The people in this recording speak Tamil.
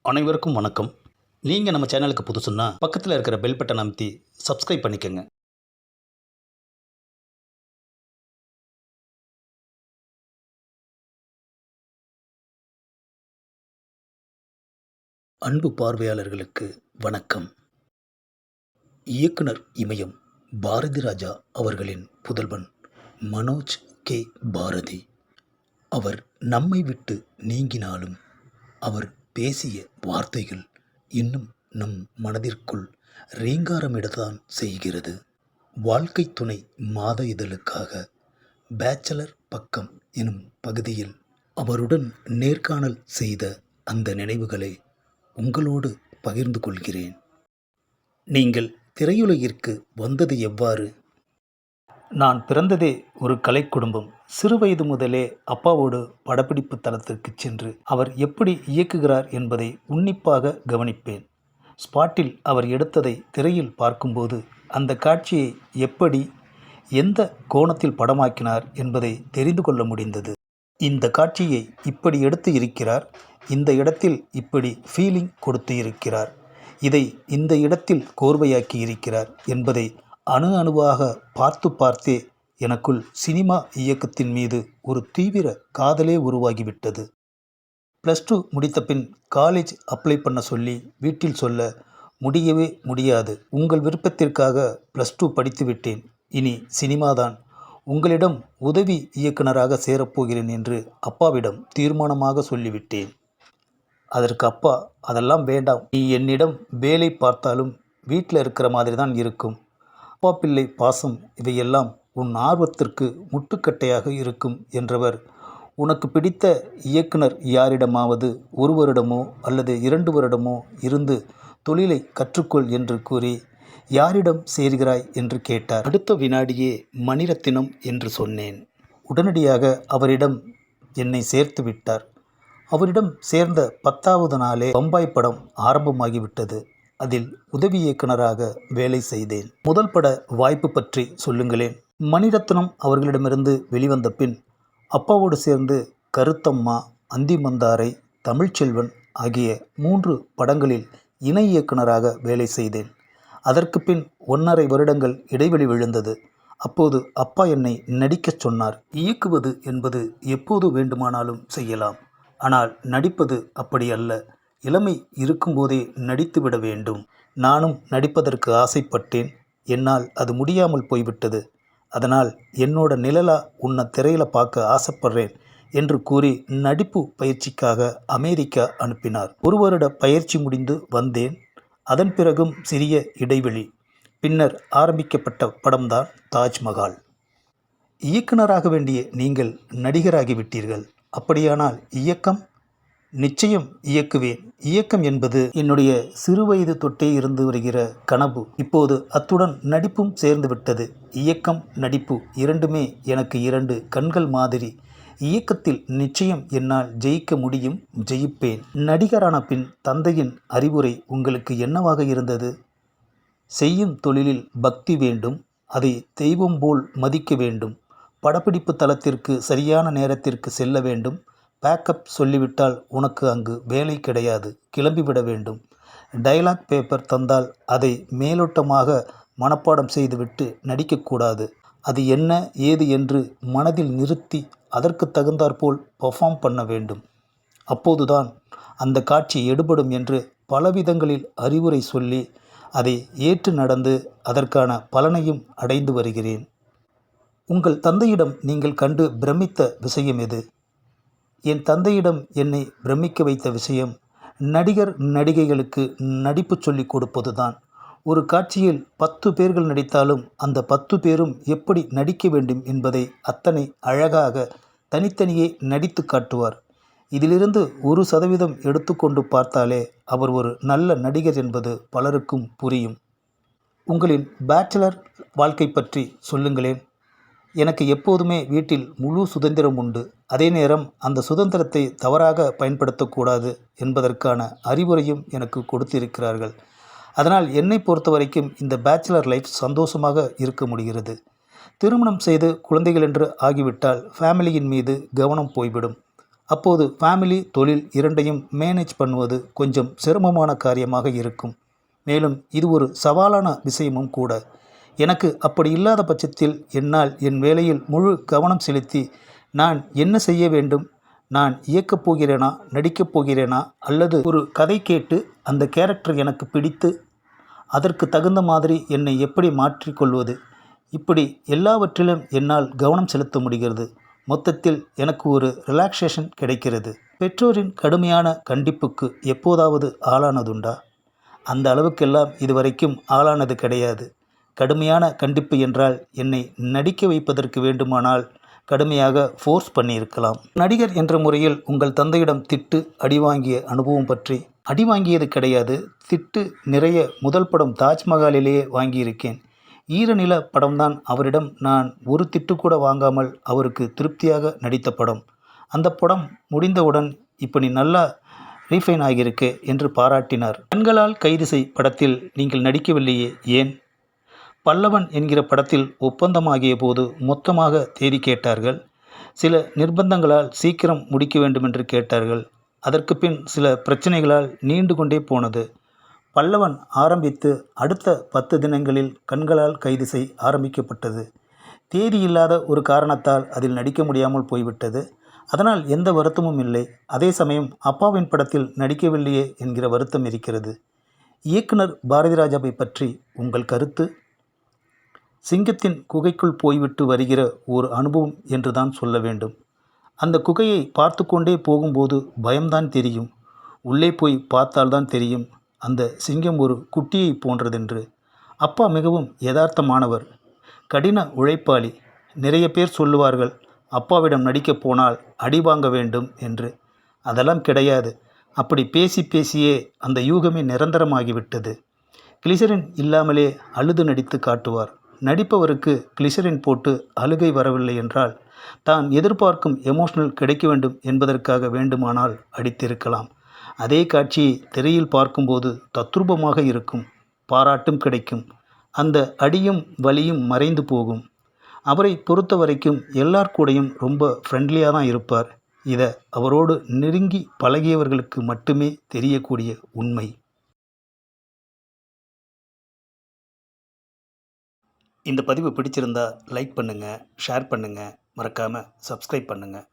அனைவருக்கும் வணக்கம். நீங்கள் நம்ம சேனலுக்கு புதுசுன்னா பக்கத்தில் இருக்கிற பெல் பட்டன் அமைத்தி சப்ஸ்கிரைப் பண்ணிக்கோங்க. அன்பு பார்வையாளர்களுக்கு வணக்கம். இயக்குனர் இமயம் பாரதி ராஜா அவர்களின் புதல்வன் மனோஜ் கே பாரதி. அவர் நம்மை விட்டு நீங்கினாலும் அவர் பேசிய வார்த்தைகள் இன்னும் நம் மனதிற்குள் ரீங்காரமிடத்தான் செய்கிறது. வாழ்க்கை துணை மாத இதழுக்காக பேச்சலர் பக்கம் எனும் பகுதியில் அவருடன் நேர்காணல் செய்த அந்த நினைவுகளை உங்களோடு பகிர்ந்து கொள்கிறேன். நீங்கள் திரையுலகிற்கு வந்தது எவ்வாறு? நான் பிறந்ததே ஒரு கலை குடும்பம். சிறுவயது முதலே அப்பாவோடு படப்பிடிப்பு தளத்திற்கு சென்று அவர் எப்படி இயக்குகிறார் என்பதை உன்னிப்பாக கவனிப்பேன். ஸ்பாட்டில் அவர் எடுத்ததை திரையில் பார்க்கும்போது அந்த காட்சியை எப்படி எந்த கோணத்தில் படமாக்கினார் என்பதை தெரிந்து கொள்ள முடிந்தது. இந்த காட்சியை இப்படி எடுத்து இருக்கிறார், இந்த இடத்தில் இப்படி ஃபீலிங் கொடுத்து இருக்கிறார், இதை இந்த இடத்தில் கோர்வையாக்கி இருக்கிறார் என்பதை அணு அணுவாக பார்த்து பார்த்தே எனக்குள் சினிமா இயக்கத்தின் மீது ஒரு தீவிர காதலே உருவாகிவிட்டது. +2 முடித்த பின் காலேஜ் அப்ளை பண்ண சொல்லி வீட்டில் சொல்ல, முடியவே முடியாது, உங்கள் விருப்பத்திற்காக +2 படித்து விட்டேன், இனி சினிமாதான், உங்களிடம் உதவி இயக்குனராக சேரப்போகிறேன் என்று அப்பாவிடம் தீர்மானமாக சொல்லிவிட்டேன். அதற்கு அப்பா, அதெல்லாம் வேண்டாம், நீ என்னிடம் வேலை பார்த்தாலும் வீட்டில் இருக்கிற மாதிரி தான் இருக்கும், அப்பா பிள்ளை பாசம் இவையெல்லாம் உன் ஆர்வத்திற்கு முட்டுக்கட்டையாக இருக்கும் என்றவர், உனக்கு பிடித்த இயக்குனர் யாரிடமாவது 1 வருடமோ அல்லது 2 வருடமோ இருந்து தொழிலை கற்றுக்கொள் என்று கூறி, யாரிடம் சேர்கிறாய் என்று கேட்டார். அடுத்த வினாடியே மணிரத்தினம் என்று சொன்னேன். உடனடியாக அவரிடம் என்னை சேர்த்து விட்டார். அவரிடம் சேர்ந்த 10வது நாளே பம்பாய் படம் ஆரம்பமாகிவிட்டது. அதில் உதவி இயக்குனராக வேலை செய்தேன். முதல் பட வாய்ப்பு பற்றி சொல்லுங்களேன். மணிரத்னம் அவர்களிடமிருந்து வெளிவந்த பின் அப்பாவோடு சேர்ந்து கருத்தம்மா, அந்திமந்தாரை, தமிழ்ச்செல்வன் ஆகிய 3 படங்களில் இணை இயக்குனராக வேலை செய்தேன். அதற்கு பின் 1½ வருடங்கள் இடைவெளி விழுந்தது. அப்போது அப்பா என்னை நடிக்கச் சொன்னார். இயக்குவது என்பது எப்போது வேண்டுமானாலும் செய்யலாம், ஆனால் நடிப்பது அப்படி அல்ல, இளமை இருக்கும்போதே நடித்துவிட வேண்டும். நானும் நடிப்பதற்கு ஆசைப்பட்டேன். என்னால் அது முடியாமல் போய்விட்டது. அதனால் என்னோட நிழலா உன்னை திரையில் பார்க்க ஆசைப்படுறேன் என்று கூறி நடிப்பு பயிற்சிக்காக அமெரிக்கா அனுப்பினார். 1 வருட பயிற்சி முடிந்து வந்தேன். அதன் பிறகும் சிறிய இடைவெளி. பின்னர் ஆரம்பிக்கப்பட்ட படம்தான் தாஜ்மஹால். இயக்குனராக வேண்டிய நீங்கள் நடிகராகிவிட்டீர்கள். அப்படியானால் இயக்கம்? நிச்சயம் இயக்குவேன். இயக்கம் என்பது என்னுடைய சிறுவயது தொட்டே இருந்து வருகிற கனவு. இப்போது அத்துடன் நடிப்பும் சேர்ந்து விட்டது. இயக்கம், நடிப்பு இரண்டுமே எனக்கு 2 கண்கள் மாதிரி. இயக்கத்தில் நிச்சயம் என்னால் ஜெயிக்க முடியும், ஜெயிப்பேன். நடிகரான பின் தந்தையின் அறிவுரை உங்களுக்கு என்னவாக இருந்தது? செய்யும் தொழிலில் பக்தி வேண்டும், அதை தெய்வம் போல் மதிக்க வேண்டும், படப்பிடிப்பு தளத்திற்கு சரியான நேரத்திற்கு செல்ல வேண்டும், பேக்கப் சொல்லிவிட்டால் உனக்கு அங்கு வேலை கிடையாது, கிளம்பிவிட வேண்டும், டைலாக் பேப்பர் தந்தால் அதை மேலோட்டமாக மனப்பாடம் செய்துவிட்டு நடிக்கக்கூடாது, அது என்ன ஏது என்று மனதில் நிறுத்தி அதற்கு தகுந்தாற்போல் பெர்ஃபார்ம் பண்ண வேண்டும், அப்போதுதான் அந்த காட்சி எடுபடும் என்று பலவிதங்களில் அறிவுரை சொல்லி அதை ஏற்று நடந்து அதற்கான பலனையும் அடைந்து வருகிறேன். உங்கள் தந்தையிடம் நீங்கள் கண்டு பிரமித்த விஷயம் எது? என் தந்தையிடம் என்னை பிரமிக்க வைத்த விஷயம் நடிகர் நடிகைகளுக்கு நடிப்பு சொல்லிக் கொடுப்பது தான். ஒரு காட்சியில் 10 பேர்கள் நடித்தாலும் அந்த 10 பேரும் எப்படி நடிக்க வேண்டும் என்பதை அத்தனை அழகாக தனித்தனியே நடித்து காட்டுவார். இதிலிருந்து 1% எடுத்துக்கொண்டு பார்த்தாலே அவர் ஒரு நல்ல நடிகர் என்பது பலருக்கும் புரியும். உங்களின் பேச்சலர் வாழ்க்கை பற்றி சொல்லுங்களேன். எனக்கு எப்போதுமே வீட்டில் முழு சுதந்திரம் உண்டு. அதே நேரம் அந்த சுதந்திரத்தை தவறாக பயன்படுத்தக்கூடாது என்பதற்கான அறிவுரையும் எனக்கு கொடுத்திருக்கிறார்கள். அதனால் என்னை பொறுத்த வரைக்கும் இந்த பேச்சுலர் லைஃப் சந்தோஷமாக இருக்க முடிகிறது. திருமணம் செய்து குழந்தைகள் என்று ஆகிவிட்டால் ஃபேமிலியின் மீது கவனம் போய்விடும். அப்போது ஃபேமிலி தொழில் இரண்டையும் மேனேஜ் பண்ணுவது கொஞ்சம் சிரமமான காரியமாக இருக்கும். மேலும் இது ஒரு சவாலான விஷயமும் கூட. எனக்கு அப்படி இல்லாத பட்சத்தில் என்னால் என் வேலையில் முழு கவனம் செலுத்தி நான் என்ன செய்ய வேண்டும், நான் இயக்கப் போகிறேனா, நடிக்கப் போகிறேனா, அல்லது ஒரு கதை கேட்டு அந்த கேரக்டர் எனக்கு பிடித்து அதற்கு தகுந்த மாதிரி என்னை எப்படி மாற்றிக்கொள்வது, இப்படி எல்லாவற்றிலும் என்னால் கவனம் செலுத்த முடிகிறது. மொத்தத்தில் எனக்கு ஒரு ரிலாக்ஸேஷன் கிடைக்கிறது. பெற்றோரின் கடுமையான கண்டிப்புக்கு எப்போதாவது ஆளானதுண்டா? அந்த அளவுக்கெல்லாம் இதுவரைக்கும் ஆளானது கிடையாது. கடுமையான கண்டிப்பு என்றால் என்னை நடிக்க வைப்பதற்கு வேண்டுமானால் கடுமையாக ஃபோர்ஸ் பண்ணியிருக்கலாம். நடிகர் என்ற முறையில் உங்கள் தந்தையிடம் திட்டு அடி வாங்கிய அனுபவம் பற்றி? அடி வாங்கியது கிடையாது, திட்டு நிறைய. முதல் படம் தாஜ்மஹாலிலேயே வாங்கியிருக்கேன். ஈரநில படம்தான். அவரிடம் நான் ஒரு திட்டு கூட வாங்காமல் அவருக்கு திருப்தியாக நடித்த படம். அந்த படம் முடிந்தவுடன் இப்போ நீ நல்லா ரீஃபைன் ஆகியிருக்கே என்று பாராட்டினார். கண்களால் கைது செய் படத்தில் நீங்கள் நடிக்கவில்லையே, ஏன்? பல்லவன் என்கிற படத்தில் ஒப்பந்தமாகிய போது மொத்தமாக தேதி கேட்டார்கள். சில நிர்பந்தங்களால் சீக்கிரம் முடிக்க வேண்டுமென்று கேட்டார்கள். அதற்கு பின் சில பிரச்சனைகளால் நீண்டு கொண்டே போனது. பல்லவன் ஆரம்பித்து அடுத்த 10 தினங்களில் கண்களால் கைது செய் ஆரம்பிக்கப்பட்டது. தேதி இல்லாத ஒரு காரணத்தால் அதில் நடிக்க முடியாமல் போய்விட்டது. அதனால் எந்த வருத்தமும் இல்லை. அதே சமயம் அப்பாவின் படத்தில் நடிக்கவில்லையே என்கிற வருத்தம் இருக்கிறது. இயக்குனர் பாரதிராஜாவை பற்றி உங்கள் கருத்து? சிங்கத்தின் குகைக்குள் போய்விட்டு வருகிற ஒரு அனுபவம் என்று தான் சொல்ல வேண்டும். அந்த குகையை பார்த்து கொண்டே போகும்போது பயம்தான் தெரியும். உள்ளே போய் பார்த்தால்தான் தெரியும் அந்த சிங்கம் ஒரு குட்டியை போன்றதென்று. அப்பா மிகவும் யதார்த்தமானவர், கடின உழைப்பாளி. நிறைய பேர் சொல்லுவார்கள் அப்பாவிடம் நடிக்கப் போனால் அடி வாங்க வேண்டும் என்று. அதெல்லாம் கிடையாது. அப்படி பேசி பேசியே அந்த யூகமே நிரந்தரமாகிவிட்டது. கிளிசரின் இல்லாமலே அழுது நடித்து காட்டுவார். நடிப்பவருக்கு கிளிசரின் போட்டு அழுகை வரவில்லை என்றால் தான் எதிர்பார்க்கும் எமோஷனல் கிடைக்க வேண்டும் என்பதற்காக வேண்டுமானால் அடித்திருக்கலாம். அதே காட்சியை திரையில் பார்க்கும்போது தத்ரூபமாக இருக்கும். பாராட்டும் கிடைக்கும். அந்த அடியும் வலியும் மறைந்து போகும். அவரை பொறுத்த வரைக்கும் எல்லார் கூடயும் ரொம்ப ஃப்ரெண்ட்லியாக தான் இருப்பார். இதை அவரோடு நெருங்கி பழகியவர்களுக்கு மட்டுமே தெரியக்கூடிய உண்மை. இந்த பதிவு பிடிச்சிருந்தா லைக் பண்ணுங்கள், ஷேர் பண்ணுங்கள், மறக்காமல் சப்ஸ்கிரைப் பண்ணுங்கள்.